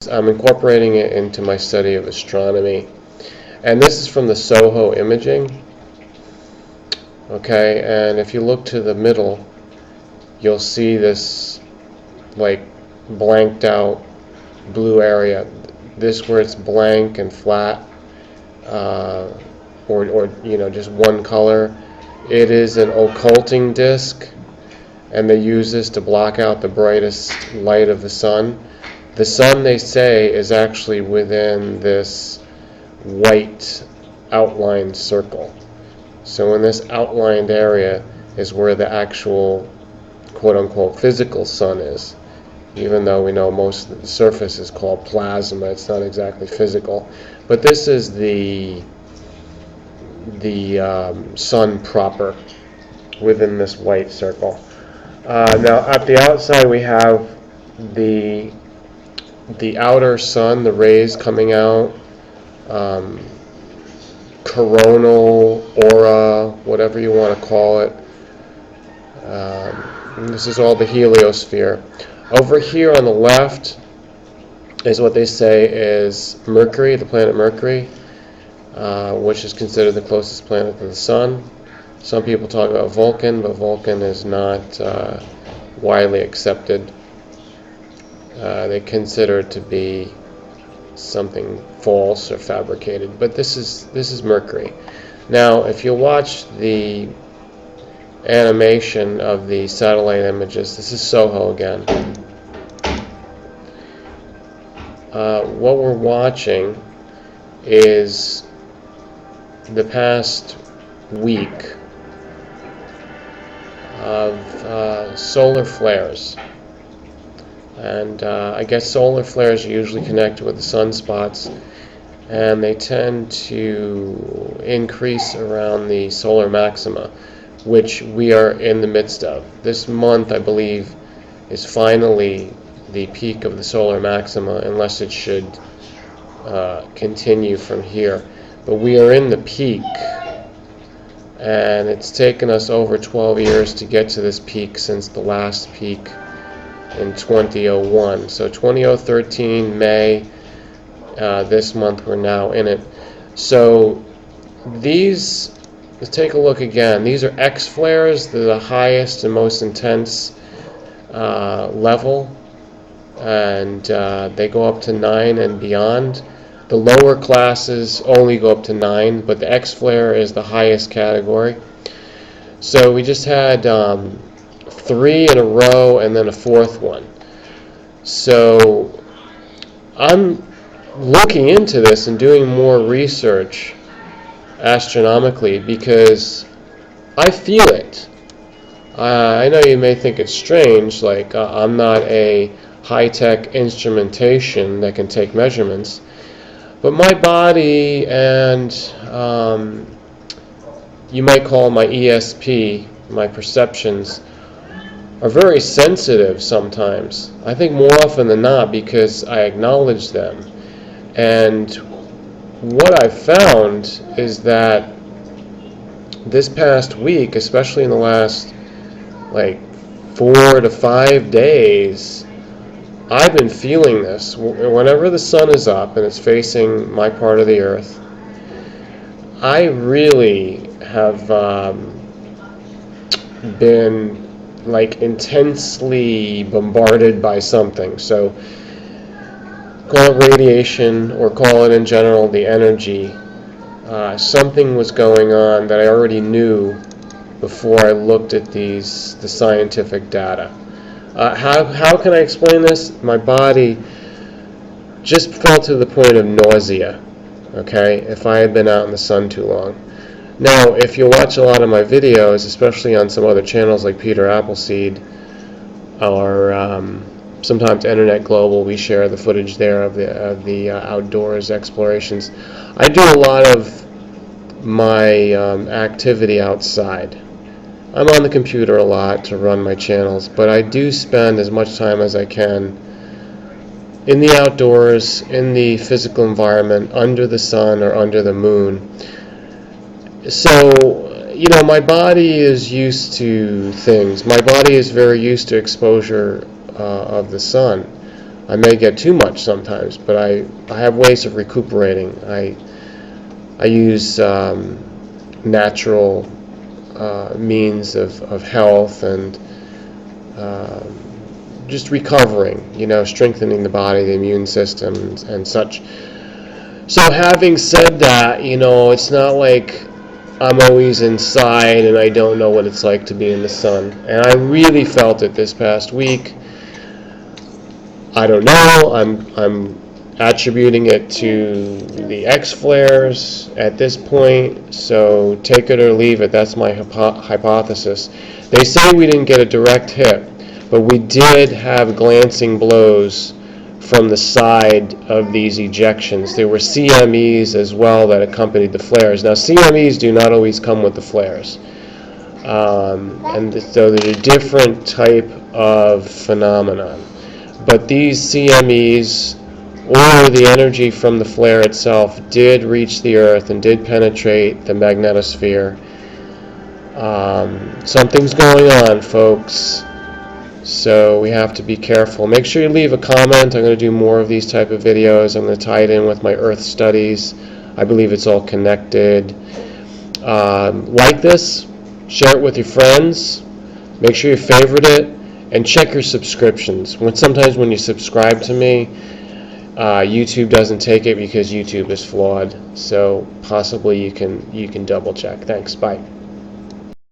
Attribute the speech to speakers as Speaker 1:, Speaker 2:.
Speaker 1: I'm incorporating it into my study of astronomy. And this is from the SOHO imaging. Okay, and if you look to the middle, you'll see this like blanked out blue area. This where it's blank and flat, or just one color. It is an occulting disk, and they use this to block out the brightest light of the sun. The sun, they say, is actually within this white outlined circle. So in this outlined area is where the actual quote-unquote physical sun is. Even though we know most of the surface is called plasma, it's not exactly physical. But this is the sun proper within this white circle. Now at the outside we have the outer sun, the rays coming out, coronal, aura, whatever you want to call it. This is all the heliosphere. Over here on the left is what they say is Mercury, the planet Mercury, which is considered the closest planet to the sun. Some people talk about Vulcan, but Vulcan is not widely accepted. They consider it to be something false or fabricated, but this is Mercury. Now, if you watch the animation of the satellite images, this is SOHO again. What we're watching is the past week of solar flares. And I guess solar flares are usually connected with the sunspots, and they tend to increase around the solar maxima, which we are in the midst of. This month, I believe, is finally the peak of the solar maxima, unless it should continue from here. But we are in the peak, and it's taken us over 12 years to get to this peak since the last peak in 2001. So 2013, May, this month we're now in it. So these, let's take a look again. These are X flares. They're the highest and most intense level, and they go up to 9 and beyond. The lower classes only go up to 9, but the X flare is the highest category. So we just had 3 in a row and then a fourth one. So I'm looking into this and doing more research astronomically because I feel it. I know you may think it's strange, like I'm not a high-tech instrumentation that can take measurements, but my body and you might call my ESP, my perceptions, are very sensitive sometimes. I think more often than not because I acknowledge them. And what I've found is that this past week, especially in the last 4 to 5 days, I've been feeling this. Whenever the sun is up and it's facing my part of the earth, I really have been intensely bombarded by something. So call it radiation or call it in general the energy. Something was going on that I already knew before I looked at the scientific data. How can I explain this? My body just felt to the point of nausea, okay, if I had been out in the sun too long. Now, if you watch a lot of my videos, especially on some other channels like Peter-Appleseed or sometimes Internet Global, we share the footage there of the outdoors explorations. I do a lot of my activity outside. I'm on the computer a lot to run my channels, but I do spend as much time as I can in the outdoors, in the physical environment, under the sun or under the moon. So, my body is used to things. My body is very used to exposure of the sun. I may get too much sometimes, but I have ways of recuperating. I use natural means of health and just recovering, strengthening the body, the immune system, and such. So having said that, it's not like I'm always inside and I don't know what it's like to be in the sun. And I really felt it this past week. I don't know. I'm attributing it to the X flares at this point. So take it or leave it. That's my hypothesis. They say we didn't get a direct hit, but we did have glancing blows from the side of these ejections. There were CMEs as well that accompanied the flares. Now, CMEs do not always come with the flares. And so they're a different type of phenomenon. But these CMEs, or the energy from the flare itself, did reach the Earth and did penetrate the magnetosphere. Something's going on, folks. So we have to be careful. Make sure you leave a comment. I'm going to do more of these type of videos. I'm going to tie it in with my Earth studies. I believe it's all connected. Like this, share it with your friends. Make sure you favorite it, and check your subscriptions. Sometimes when you subscribe to me, YouTube doesn't take it because YouTube is flawed. So possibly you can double check. Thanks. Bye.